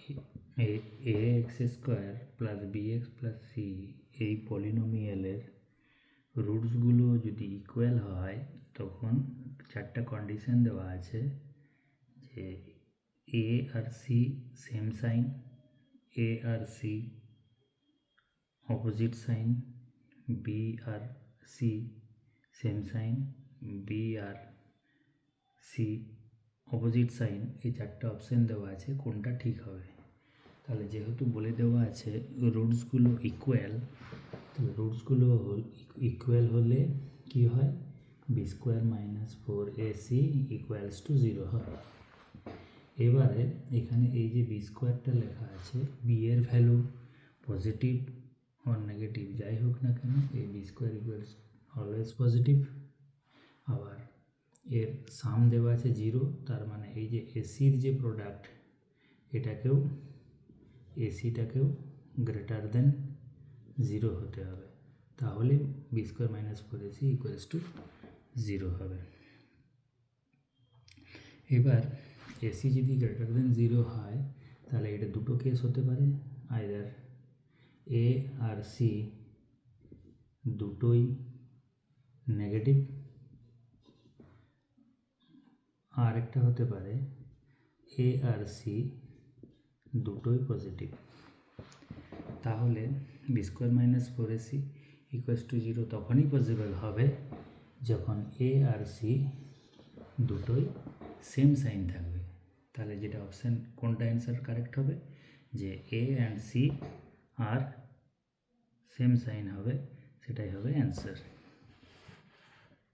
এ X square plus B X plus C এই পলিনোমিয়ালের রুটসগুলো যদি ইকুয়াল হয় তখন চারটা কন্ডিশন দেওয়া আছে যে এ আর সি সেম সাইন, এ আর সি অপোজিট সাইন, বি আর সি সেম সাইন, বি আর সি অপোজিট সাইন, এই চারটা অপশান দেওয়া আছে কোনটা ঠিক হবে। তাহলে যেহেতু বলে দেওয়া আছে রুটসগুলো ইকুয়াল, তাহলে রুটসগুলো ইকুয়াল হলে কি হয়, B square minus 4ac equals to 0 হয়। এবারে এখানে এই যে বি স্কোয়ারটা লেখা আছে, বি এর ভ্যালু পজিটিভ অর নেগেটিভ যাই হোক না কেন, এই B square equals always positive. আবার এর সাম দেওয়া আছে 0, তার মানে এই যে এসির যে প্রোডাক্ট এটাকেও এসিটাকেও গ্রেটার দেন 0 হতে হবে, তাহলে B square minus 4ac equals to 0 হবে। এবার এসি যদি গ্রেটার দেন 0 হয় তাহলে এটা দুটো কেস হতে পারে, আইদার এ আর সি দুটোই নেগেটিভ, আর একটা হতে পারে এ আর সি দুটোই পজিটিভ। তাহলে B square minus 4ac equals to 0 তখনই পসিবল হবে যখন এ আর সি দুটোই সেম সাইন থাকবে। তাহলে যেটা অপশান কোনটা অ্যান্সার কারেক্ট হবে, যে এ অ্যান্ড সি আর সেম সাইন হবে, সেটাই হবে অ্যান্সার।